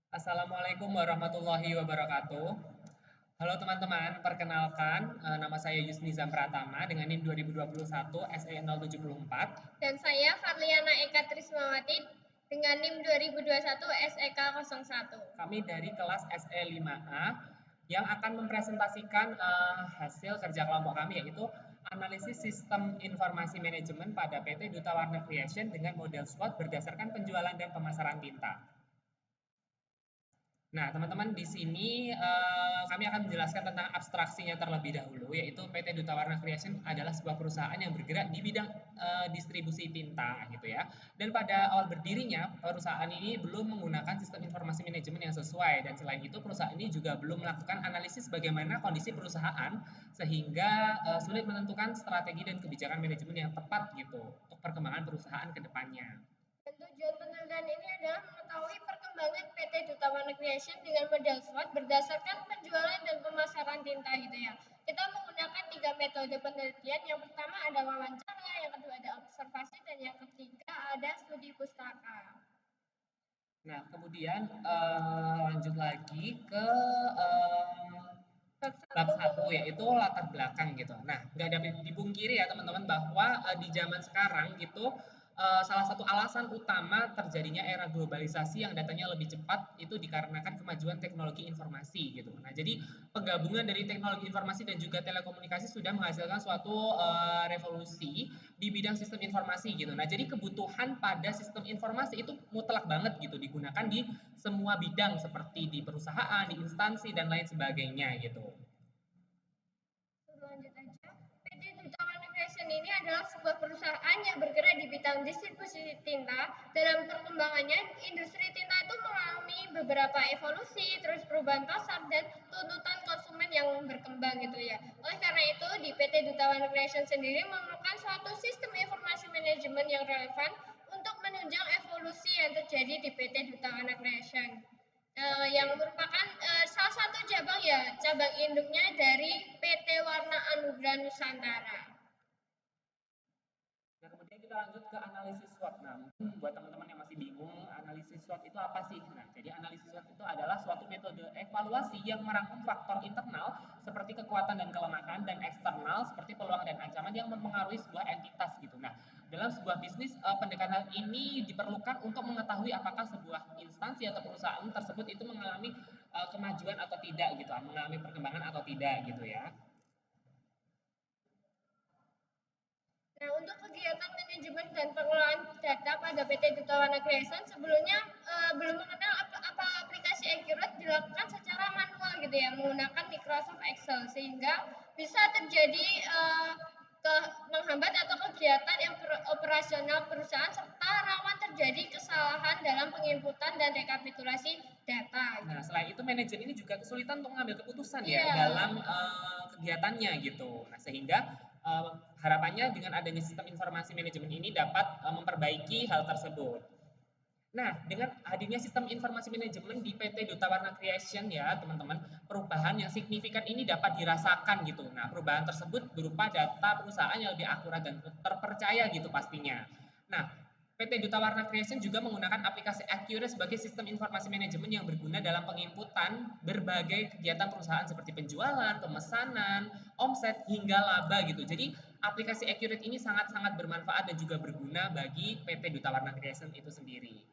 Assalamualaikum warahmatullahi wabarakatuh. Halo teman-teman, perkenalkan nama saya Yusnizam Pratama dengan NIM 2021 SE074. Dan saya Farliana Eka Trismawati dengan NIM 2021 SEK01. Kami dari kelas SE5A yang akan mempresentasikan hasil kerja kelompok kami, yaitu analisis sistem informasi manajemen pada PT Duta Warna Creation dengan model SWOT berdasarkan penjualan dan pemasaran tinta. Nah, teman-teman, di sini kami akan menjelaskan tentang abstraksinya terlebih dahulu, yaitu PT Duta Warna Creation adalah sebuah perusahaan yang bergerak di bidang distribusi tinta, gitu ya. Dan pada awal berdirinya, perusahaan ini belum menggunakan sistem informasi manajemen yang sesuai, dan selain itu perusahaan ini juga belum melakukan analisis bagaimana kondisi perusahaan, sehingga sulit menentukan strategi dan kebijakan manajemen yang tepat gitu untuk perkembangan perusahaan ke depannya. Dan tujuan penelitian ini adalah mengetahui perkembangan PT Duta Warna Creation dengan model SWOT berdasarkan penjualan dan pemasaran tinta gitu ya. Kita menggunakan 3 metode penelitian. Yang pertama ada wawancara, yang kedua ada observasi, dan yang ketiga ada studi pustaka. Nah, kemudian lanjut lagi ke Bab bab satu, 1. yaitu latar belakang gitu. Nah, nggak dapat dipungkiri ya teman-teman bahwa di zaman sekarang gitu salah satu alasan utama terjadinya era globalisasi yang datanya lebih cepat itu dikarenakan kemajuan teknologi informasi gitu. Nah, jadi penggabungan dari teknologi informasi dan juga telekomunikasi sudah menghasilkan suatu revolusi di bidang sistem informasi gitu. Nah, jadi kebutuhan pada sistem informasi itu mutlak banget gitu digunakan di semua bidang seperti di perusahaan, di instansi dan lain sebagainya gitu. Lanjut aja. PT Duta Warna Creation ini adalah sebuah perusahaan yang bergerak di bidang distribusi tinta. Dalam perkembangannya, industri tinta itu mengalami beberapa evolusi, terus perubahan pasar dan tuntutan konsumen yang berkembang gitu ya. Oleh karena itu, di PT Duta Warna Creation sendiri memerlukan suatu sistem informasi manajemen yang relevan untuk menunjang evolusi yang terjadi di PT Duta Warna Creation. Yang Oke. merupakan salah satu cabang induknya dari PT Warna Anugrah Nusantara. Nah, kemudian kita lanjut ke analisis SWOT. Nah, mungkin buat teman-teman yang masih bingung, analisis SWOT itu apa sih? Nah, jadi analisis SWOT itu adalah suatu metode evaluasi yang merangkum faktor internal seperti kekuatan dan kelemahan dan eksternal seperti peluang dan ancaman yang mempengaruhi sebuah entitas gitu. Nah, dalam sebuah bisnis pendekatan ini diperlukan untuk mengetahui apakah sebuah instansi atau perusahaan tersebut itu mengalami kemajuan atau tidak gitu, mengalami perkembangan atau tidak gitu ya. Nah, untuk kegiatan manajemen dan pengelolaan data pada PT Duta Warna Creation sebelumnya belum mengenal apa aplikasi Accurate dilakukan secara manual gitu ya, menggunakan Microsoft Excel sehingga bisa terjadi ke menghambat atau kegiatan yang operasional perusahaan serta rawan terjadi kesalahan dalam penginputan dan rekapitulasi data Nah, gitu. selain itu manajer ini juga kesulitan untuk mengambil keputusan ya Iya. dalam kegiatannya gitu. Nah, sehingga harapannya dengan adanya sistem informasi manajemen ini dapat memperbaiki hal tersebut. Nah, dengan hadirnya sistem informasi manajemen di PT Duta Warna Creation ya, teman-teman, perubahan yang signifikan ini dapat dirasakan gitu. Nah, perubahan tersebut berupa data perusahaan yang lebih akurat dan terpercaya gitu pastinya. Nah, PT Duta Warna Creation juga menggunakan aplikasi Accurate sebagai sistem informasi manajemen yang berguna dalam penginputan berbagai kegiatan perusahaan seperti penjualan, pemesanan, omset, hingga laba gitu. Jadi, aplikasi Accurate ini sangat-sangat bermanfaat dan juga berguna bagi PT Duta Warna Creation itu sendiri.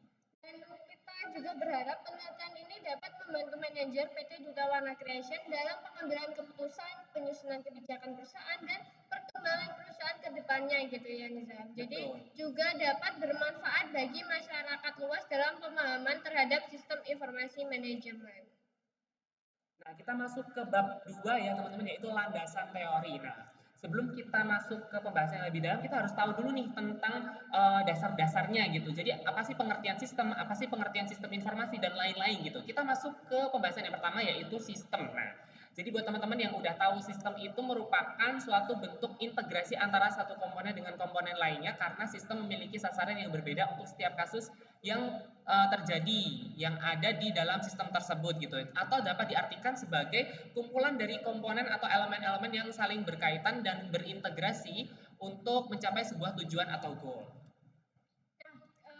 Dan kita juga berharap penelitian ini dapat membantu manajer PT Duta Warna Creation dalam pengambilan keputusan, penyusunan kebijakan perusahaan, dan perkembangan perusahaan ke depannya gitu ya Nizam. Jadi Betul. juga dapat bermanfaat bagi masyarakat luas dalam pemahaman terhadap sistem informasi manajemen. Nah, kita masuk ke bab 2 ya teman-teman, yaitu landasan teori. Nah, sebelum kita masuk ke pembahasan yang lebih dalam, kita harus tahu dulu nih tentang dasar-dasarnya gitu. Jadi apa sih pengertian sistem, apa sih pengertian sistem informasi dan lain-lain gitu. Kita masuk ke pembahasan yang pertama yaitu sistem. Nah, jadi buat teman-teman yang udah tahu sistem itu merupakan suatu bentuk integrasi antara satu komponen dengan komponen lainnya karena sistem memiliki sasaran yang berbeda untuk setiap kasus yang terjadi yang ada di dalam sistem tersebut gitu atau dapat diartikan sebagai kumpulan dari komponen atau elemen-elemen yang saling berkaitan dan berintegrasi untuk mencapai sebuah tujuan atau goal.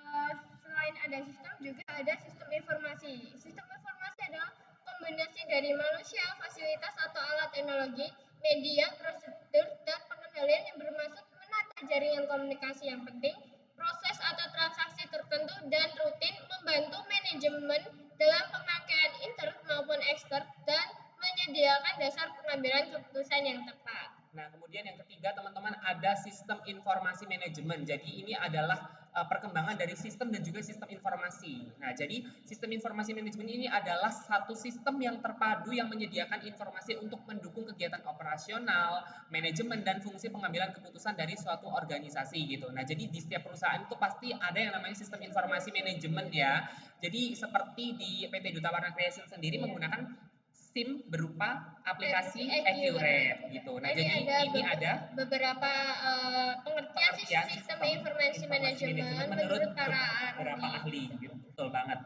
Nah, selain ada sistem juga ada sistem informasi. Sistem informasi adalah kombinasi dari manusia, fasilitas atau alat teknologi, media, prosedur, dan pengendalian yang bermaksud menata jaringan komunikasi yang penting, proses atau transaksi tertentu dan rutin, membantu manajemen dalam pemakaian intern maupun ekstern, dan menyediakan dasar pengambilan keputusan yang tepat. Nah, kemudian yang ketiga, teman-teman, ada sistem informasi manajemen. Jadi ini adalah perkembangan dari sistem dan juga sistem informasi. Nah, jadi sistem informasi manajemen ini adalah satu sistem yang terpadu yang menyediakan informasi untuk mendukung kegiatan operasional, manajemen, dan fungsi pengambilan keputusan dari suatu organisasi gitu. Nah, jadi di setiap perusahaan itu pasti ada yang namanya sistem informasi manajemen ya. Jadi seperti di PT Duta Warna Creation sendiri menggunakan SIM berupa aplikasi Accurate gitu. Nah, jadi ini ada beberapa pengertian sistem informasi manajemen menurut para beberapa ahli gitu. Betul banget.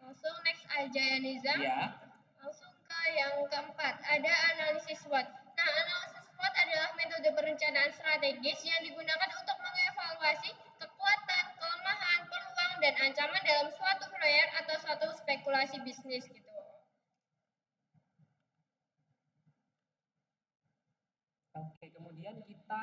Langsung next aja ya Niza. Iya. Langsung ke yang keempat, ada analisis SWOT. Nah, analisis SWOT adalah metode perencanaan strategis yang digunakan untuk mengevaluasi kekuatan, kelemahan, peluang, dan ancaman dalam suatu proyek atau suatu spekulasi bisnis gitu. Oke, kemudian kita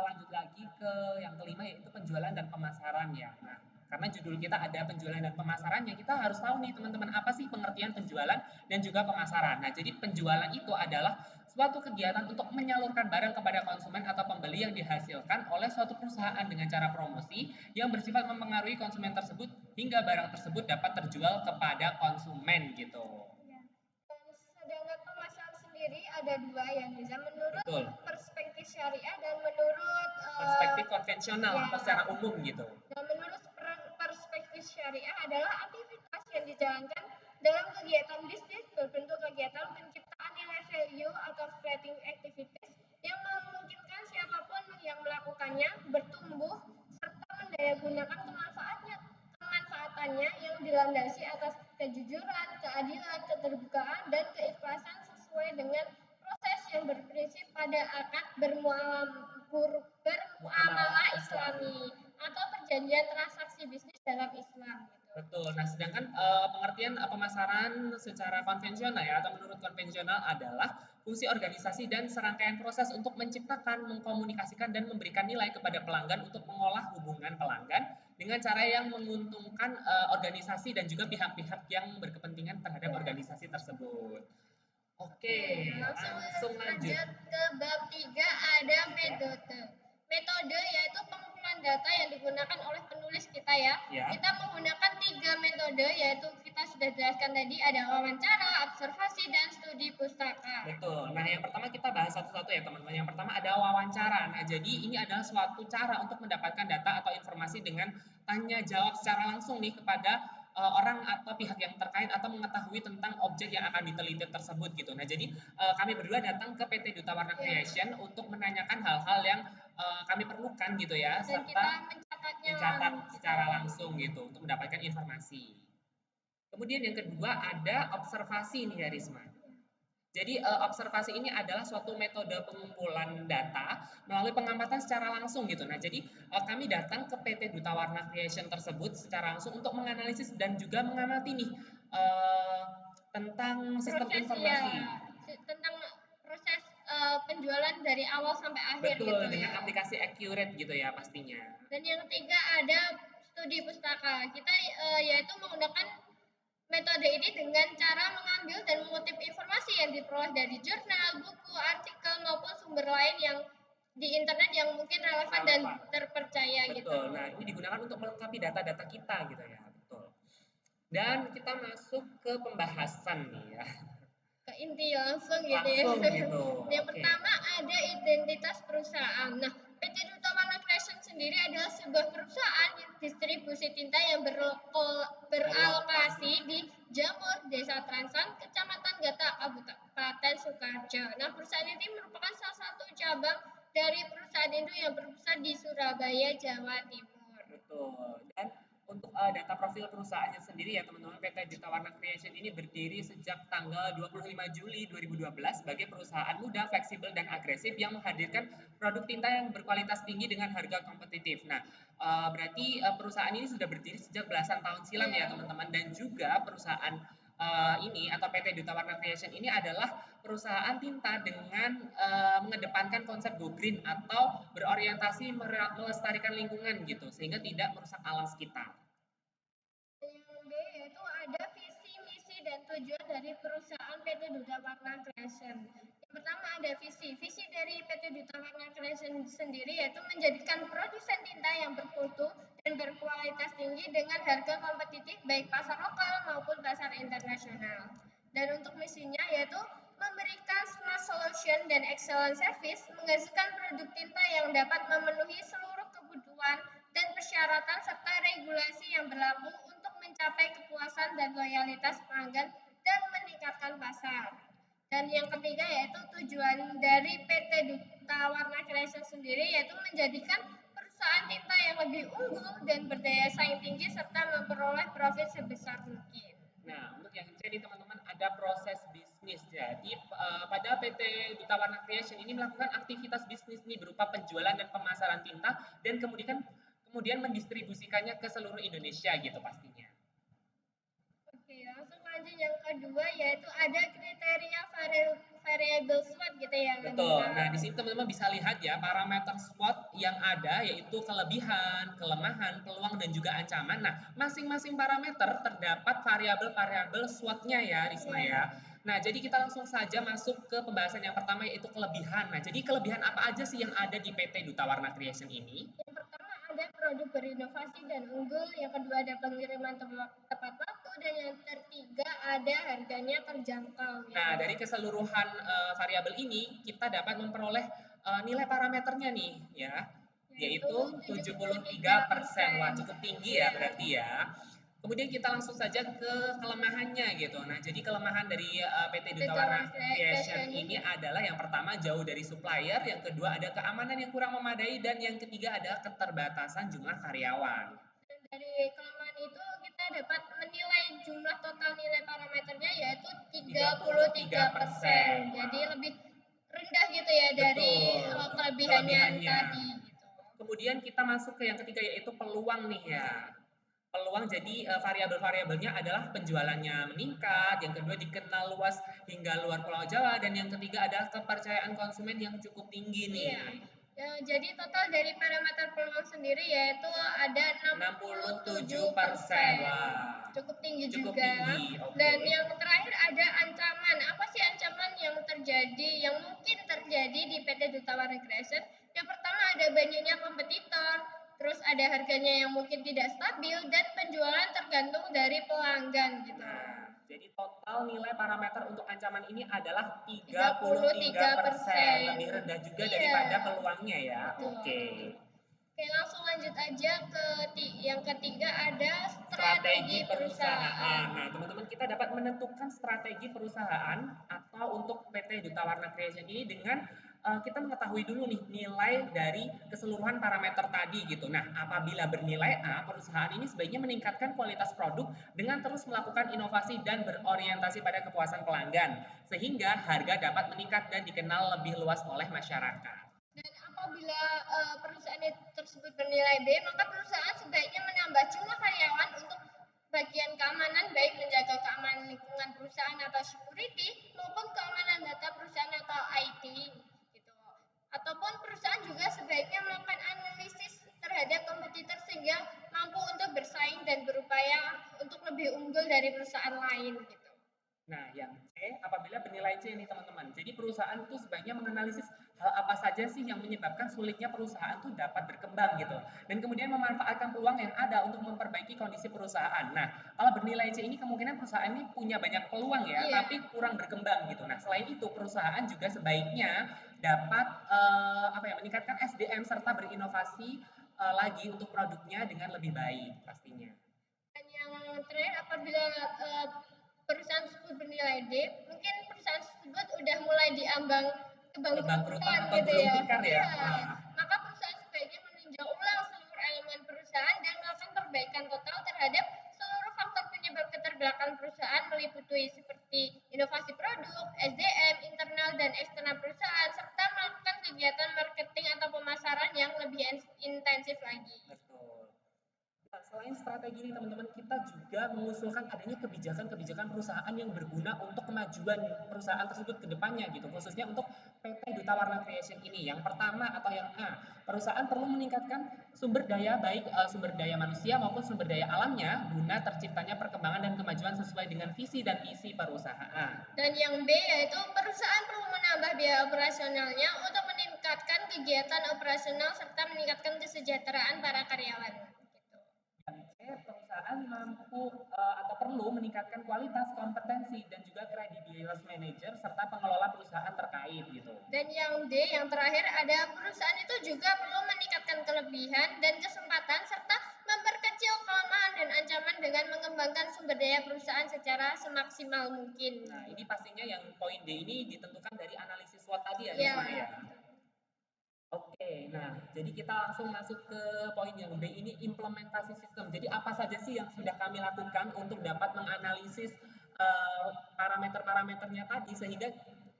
lanjut lagi ke yang kelima, yaitu penjualan dan pemasaran ya. Nah, karena judul kita ada penjualan dan pemasarannya, kita harus tahu nih teman-teman apa sih pengertian penjualan dan juga pemasaran. Nah, jadi penjualan itu adalah suatu kegiatan untuk menyalurkan barang kepada konsumen atau pembeli yang dihasilkan oleh suatu perusahaan dengan cara promosi yang bersifat mempengaruhi konsumen tersebut hingga barang tersebut dapat terjual kepada konsumen gitu. Sedangkan pemasaran sendiri ada dua ya Niza, menurut Betul. perspektif syariah dan menurut perspektif konvensional atau secara umum gitu. Dan menurut perspektif syariah adalah aktivitas yang dijalankan dalam kegiatan bisnis berbentuk kegiatan penciptaan nilai value atau creating activities yang memungkinkan siapapun yang melakukannya bertumbuh serta mendayagunakan kemanfaatannya yang dilandasi atas kejujuran, keadilan, keterbukaan, dan keikhlasan sesuai dengan proses yang berprinsip pada akad bermuamalah Islami atau perjanjian transaksi bisnis dalam Islam gitu. Betul. Nah, sedangkan pengertian pemasaran secara konvensional ya atau menurut konvensional adalah fungsi organisasi dan serangkaian proses untuk menciptakan, mengkomunikasikan dan memberikan nilai kepada pelanggan untuk mengolah hubungan pelanggan dengan cara yang menguntungkan organisasi dan juga pihak-pihak yang berkepentingan terhadap organisasi tersebut. Oke, langsung lanjut ke bab 3, ada metode. Metode yaitu pengumpulan data yang digunakan oleh penulis kita ya. Kita menggunakan 3 metode, yaitu kita sudah jelaskan tadi, ada wawancara, observasi, dan studi pustaka. Betul. Nah, yang pertama kita bahas satu-satu ya teman-teman. Yang pertama ada wawancara. Nah, jadi ini adalah suatu cara untuk mendapatkan data atau informasi dengan tanya jawab secara langsung nih kepada orang atau pihak yang terkait atau mengetahui tentang objek yang akan diteliti tersebut gitu. Nah, jadi kami berdua datang ke PT Duta Warna Creation untuk menanyakan hal-hal yang kami perlukan gitu ya, Dan serta kita mencatat secara langsung gitu untuk mendapatkan informasi. Kemudian yang kedua ada observasi nih ya Risma. Jadi observasi ini adalah suatu metode pengumpulan data melalui pengamatan secara langsung gitu. Nah, jadi kami datang ke PT Duta Warna Creation tersebut secara langsung untuk menganalisis dan juga mengamati nih tentang sistem informasi. Ya, tentang proses penjualan dari awal sampai akhir. Betul, gitu dengan ya. aplikasi Accurate gitu ya pastinya. Dan yang ketiga ada studi pustaka. Kita yaitu menggunakan metode ini dengan cara mengambil dan mengutip informasi yang diperoleh dari jurnal, buku, artikel, maupun sumber lain yang di internet yang mungkin relevan dan terpercaya. Betul. Gitu. Nah, ini digunakan untuk melengkapi data-data kita gitu ya. Betul. Dan kita masuk ke pembahasan nih ya. Ke inti langsung gitu langsung ya. Gitu. Yang pertama ada identitas perusahaan. Nah, PT Duta Warna Creation sendiri adalah sebuah perusahaan distribusi tinta yang beralokasi di Jamur, Desa Transan, Kecamatan Gata, Kabupaten Sukoharjo. Nah, perusahaan ini merupakan salah satu cabang dari perusahaan induk yang berpusat di Surabaya, Jawa Timur. Betul. Dan untuk data profil perusahaannya sendiri ya teman-teman, PT Duta Warna Creation ini berdiri sejak tanggal 25 Juli 2012 sebagai perusahaan muda, fleksibel, dan agresif yang menghadirkan produk tinta yang berkualitas tinggi dengan harga kompetitif. Nah, berarti perusahaan ini sudah berdiri sejak belasan tahun silam ya Iya. teman-teman, dan juga perusahaan ini atau PT Duta Warna Creation ini adalah perusahaan tinta dengan mengedepankan konsep go green atau berorientasi melestarikan lingkungan gitu sehingga tidak merusak alam sekitar. Yang B yaitu ada visi, misi, dan tujuan dari perusahaan PT Duta Warna Creation. Yang pertama ada visi. Visi dari PT Duta Warna Creation sendiri yaitu menjadikan produsen tinta yang bermutu dan berkualitas tinggi dengan harga kompetitif baik pasar lokal maupun pasar internasional. Dan untuk misinya yaitu memberikan smart solution dan excellent service, menghasilkan produk tinta yang dapat memenuhi seluruh kebutuhan dan persyaratan serta regulasi yang berlaku untuk mencapai kepuasan dan loyalitas pelanggan dan meningkatkan pasar. Dan yang ketiga yaitu tujuan dari PT Duta Warna Creation sendiri yaitu menjadikan perusahaan tinta yang lebih unggul dan berdaya saing tinggi serta memperoleh profit sebesar mungkin. Nah, untuk yang C nih teman-teman ada proses bisnis. Jadi pada PT Duta Warna Creation ini melakukan aktivitas bisnis nih berupa penjualan dan pemasaran tinta dan kemudian mendistribusikannya ke seluruh Indonesia gitu pastinya. Oke, langsung lanjut yang kedua yaitu ada kriteria variable SWOT gitu ya Kak Betul. Dina. Nah, di sini teman-teman bisa lihat ya parameter SWOT yang ada yaitu kelebihan, kelemahan, peluang dan juga ancaman. Nah, masing-masing parameter terdapat variabel-variabel SWOT-nya ya, Risma Iya. ya. Nah, jadi kita langsung saja masuk ke pembahasan yang pertama yaitu kelebihan. Nah, jadi kelebihan apa aja sih yang ada di PT Duta Warna Creation ini? Yang pertama ada produk berinovasi dan unggul, yang kedua ada pengiriman tepat waktu, dan yang ketiga ada harganya terjangkau Nah, gitu. dari keseluruhan variabel ini kita dapat memperoleh nilai parameternya nih ya, Yaitu yaitu 73%. Wah, 73%. cukup tinggi ya Iya. berarti ya. Kemudian kita langsung saja ke kelemahannya gitu. Nah, jadi kelemahan dari PT Duta Warna Betul, Creation fashion ini ini. adalah yang pertama jauh dari supplier, yang kedua ada keamanan yang kurang memadai, dan yang ketiga ada keterbatasan jumlah karyawan. Dan dari kelemahan itu kita dapat menilai jumlah total nilai parameternya yaitu 33%. 33%. Jadi Wah, lebih rendah gitu ya dari betul. kelebihannya Kelebihannya. tadi gitu. Kemudian kita masuk ke yang ketiga yaitu peluang nih ya. Peluang jadi variabel-variabelnya adalah penjualannya meningkat, yang kedua dikenal luas hingga luar Pulau Jawa, dan yang ketiga adalah kepercayaan konsumen yang cukup tinggi nih. Iya. Ya, jadi total dari parameter peluang sendiri yaitu ada 67%. 67%. Wah, Cukup tinggi cukup juga. tinggi. Oke. Dan yang terakhir ada ancaman. Apa sih ancaman yang terjadi, yang mungkin terjadi di PT Duta Warna Creation? Yang pertama ada banyaknya kompetitor, terus ada harganya yang mungkin tidak stabil, dan penjualan tergantung dari pelanggan gitu. Nah, jadi total nilai parameter untuk ancaman ini adalah tiga puluh 33%, persen. lebih rendah juga Iya, daripada peluangnya ya. betul. Oke. Oke, langsung lanjut aja ke yang ketiga ada strategi Strategi perusahaan. perusahaan. Nah, teman-teman kita dapat menentukan strategi perusahaan atau untuk PT Duta Warna Creation ini dengan kita mengetahui dulu nih nilai dari keseluruhan parameter tadi gitu. Nah, apabila bernilai A, perusahaan ini sebaiknya meningkatkan kualitas produk dengan terus melakukan inovasi dan berorientasi pada kepuasan pelanggan sehingga harga dapat meningkat dan dikenal lebih luas oleh masyarakat. Dan apabila perusahaan tersebut bernilai B, maka perusahaan sebaiknya menambah jumlah karyawan untuk bagian keamanan, baik menjaga keamanan lingkungan perusahaan atau security, maupun keamanan data perusahaan atau IT gitu. Ataupun perusahaan juga sebaiknya melakukan analisis terhadap kompetitor sehingga mampu untuk bersaing dan berupaya untuk lebih unggul dari perusahaan lain gitu. Nah, yang C apabila bernilai C nih teman-teman. Jadi perusahaan itu sebaiknya menganalisis hal apa saja sih yang menyebabkan sulitnya perusahaan itu dapat berkembang gitu. Dan kemudian memanfaatkan peluang yang ada untuk memperbaiki kondisi perusahaan. Nah, kalau bernilai C ini kemungkinan perusahaan ini punya banyak peluang ya, Iya. tapi kurang berkembang gitu. Nah, selain itu perusahaan juga sebaiknya dapat apa ya, meningkatkan SDM serta berinovasi lagi untuk produknya dengan lebih baik pastinya. Dan yang terakhir apabila perusahaan tersebut bernilai D, mungkin perusahaan tersebut udah mulai diambang Kebangkrutan kebangkrutan atau gitu gulung ya. tikar ya. Iya. Wah, Maka perusahaan sebaiknya meninjau ulang seluruh elemen perusahaan dan melakukan perbaikan total terhadap meliputi seperti inovasi produk, SDM, internal dan eksternal perusahaan, serta melakukan kegiatan marketing atau pemasaran yang lebih intensif lagi. Betul. Nah, selain strategi ini teman-teman, kita juga mengusulkan adanya kebijakan-kebijakan perusahaan yang berguna untuk kemajuan perusahaan tersebut ke depannya gitu, khususnya untuk PT Duta Warna Creation ini. Yang pertama atau yang A, perusahaan perlu meningkatkan sumber daya baik sumber daya manusia maupun sumber daya alamnya guna terciptanya perkembangan dan kemajuan sesuai dengan visi dan misi perusahaan. Dan yang B yaitu perusahaan perlu menambah biaya operasionalnya untuk meningkatkan kegiatan operasional serta meningkatkan kesejahteraan para karyawan. Yang C, perusahaan mampu atau perlu meningkatkan kualitas, kompetensi, dan juga kredibilitas manajer serta pengelola perusahaan terkait gitu. Dan yang D, yang terakhir ada perusahaan itu juga perlu meningkatkan kelebihan dan kesempatan serta memperkecil kelemahan dan ancaman dengan mengembangkan sumber daya perusahaan secara semaksimal mungkin. Nah, ini pastinya yang poin D ini ditentukan dari analisis SWOT tadi ya, Ya. Risma ya. Oke, nah jadi kita langsung masuk ke poin yang B ini, implementasi sistem. Jadi apa saja sih yang sudah kami lakukan untuk dapat menganalisis parameter-parameternya tadi sehingga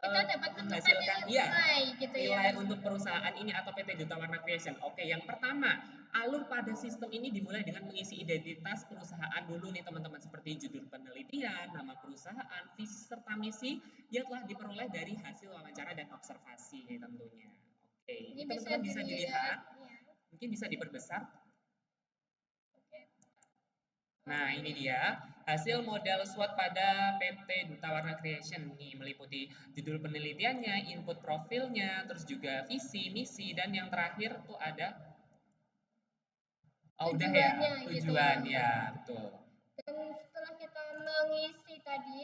Kita dapat menentukan menghasilkan nilai gitu ya. nilai untuk perusahaan ini atau PT Duta Warna Creation. Oke, yang pertama, alur pada sistem ini dimulai dengan mengisi identitas perusahaan dulu nih teman-teman, seperti judul penelitian, nama perusahaan, visi serta misi yang telah diperoleh dari hasil wawancara dan observasi tentunya. Oke, ini teman-teman bisa dilihat, ya. mungkin bisa diperbesar. Oke. Nah, ini dia hasil model SWOT pada PT Duta Warna Creation nih, meliputi judul penelitiannya, input profilnya, terus juga visi, misi, dan yang terakhir tuh ada udah ya, Tujuannya gitu tujuan ya. ya, betul. Dan setelah kita mengisi tadi,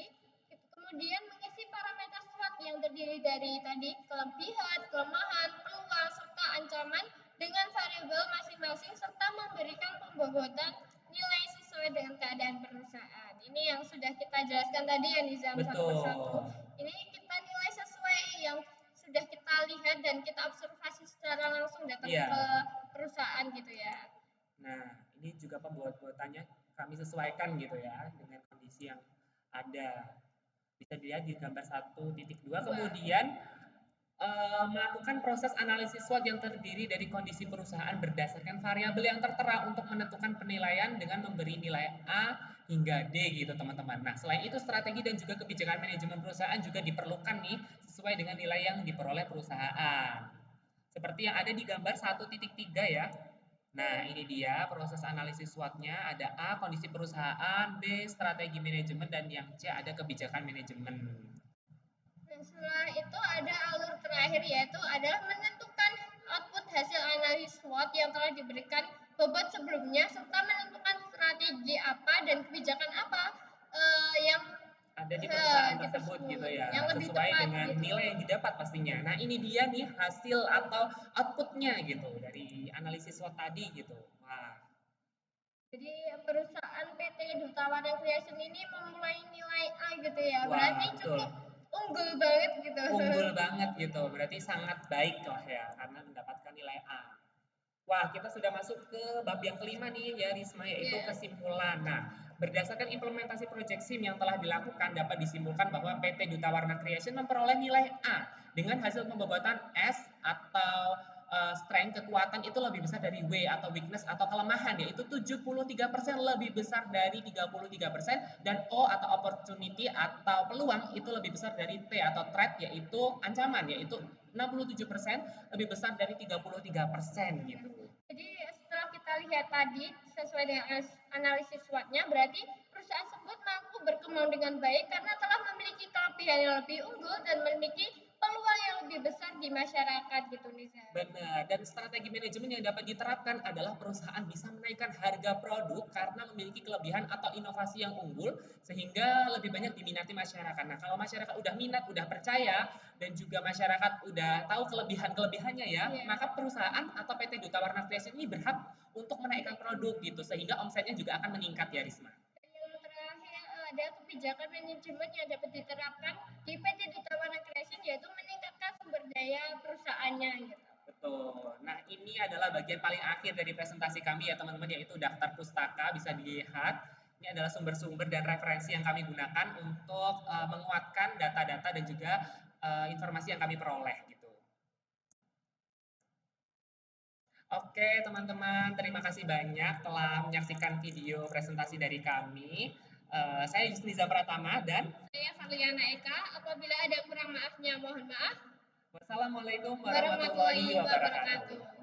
kemudian mengisi parameter SWOT yang terdiri dari tadi kelebihan, kelemahan, peluang, serta ancaman dengan variabel masing-masing serta memberikan pembobotan nilai sesuai dengan keadaan perusahaan. Ini yang sudah kita jelaskan tadi ya Nizam satu persatu. Betul. Ini kita nilai sesuai yang sudah kita lihat dan kita observasi secara langsung datang Iya. ke perusahaan gitu ya. Nah, ini juga pembuat-buatannya kami sesuaikan gitu ya dengan kondisi yang ada. Bisa dilihat di gambar 1.2. Kemudian melakukan proses analisis SWOT yang terdiri dari kondisi perusahaan berdasarkan variabel yang tertera untuk menentukan penilaian dengan memberi nilai A hingga D gitu teman-teman. Nah, selain itu strategi dan juga kebijakan manajemen perusahaan juga diperlukan nih sesuai dengan nilai yang diperoleh perusahaan. Seperti yang ada di gambar 1.3 ya. Nah, ini dia proses analisis SWOT-nya. Ada A, kondisi perusahaan, B, strategi manajemen, dan yang C, ada kebijakan manajemen. Dan setelah itu ada alur terakhir yaitu adalah menentukan output hasil analisis SWOT yang telah diberikan bobot sebelumnya serta menentukan strategi apa dan kebijakan apa yang ada di perusahaan tersebut gitu ya, yang lebih sesuai tepat, dengan gitu. nilai yang didapat pastinya. Nah, ini dia nih hasil atau outputnya gitu dari analisis SWOT tadi gitu. Wah. Jadi perusahaan PT Duta Warna Creation ini memulai nilai A gitu ya. Wah, Berarti betul. cukup unggul banget gitu. Unggul banget gitu, berarti sangat baik lah ya karena mendapatkan nilai A. Wah, kita sudah masuk ke bab yang kelima nih ya Risma, yaitu Yeah. kesimpulan. Nah, berdasarkan implementasi Project SIM yang telah dilakukan, dapat disimpulkan bahwa PT Duta Warna Creation memperoleh nilai A dengan hasil pembobotan S atau strength, kekuatan itu lebih besar dari W atau weakness atau kelemahan, yaitu 73% lebih besar dari 33%, dan O atau opportunity atau peluang itu lebih besar dari T atau threat, yaitu ancaman, yaitu 67% lebih besar dari 33% gitu. Jadi setelah kita lihat tadi sesuai dengan analisis SWOT-nya, berarti perusahaan tersebut mampu berkembang dengan baik karena telah memiliki kelebihan yang lebih unggul dan memiliki peluang yang lebih besar di masyarakat gitu Nisa. Benar, dan strategi manajemen yang dapat diterapkan adalah perusahaan bisa menaikkan harga produk karena memiliki kelebihan atau inovasi yang unggul sehingga lebih banyak diminati masyarakat. Nah, kalau masyarakat udah minat, udah percaya, dan juga masyarakat udah tahu kelebihan-kelebihannya ya, maka perusahaan atau PT Duta Warna Creation ini berhak untuk menaikkan produk gitu sehingga omsetnya juga akan meningkat ya Risma. Yang terakhir ada kebijakan manajemen yang dapat diterapkan di PT Duta Warna Creation yaitu meningkatkan sumber daya perusahaannya gitu. Betul. Nah, ini adalah bagian paling akhir dari presentasi kami ya teman-teman, yaitu daftar pustaka, bisa dilihat. Ini adalah sumber-sumber dan referensi yang kami gunakan untuk menguatkan data-data dan juga informasi yang kami peroleh gitu. Oke teman-teman, terima kasih banyak telah menyaksikan video presentasi dari kami. Saya Yusniza Pratama dan Saya Farliana Eka. Apabila ada kurang maafnya mohon maaf. wassalamualaikum warahmatullahi Warahmatullahi wabarakatuh. wabarakatuh.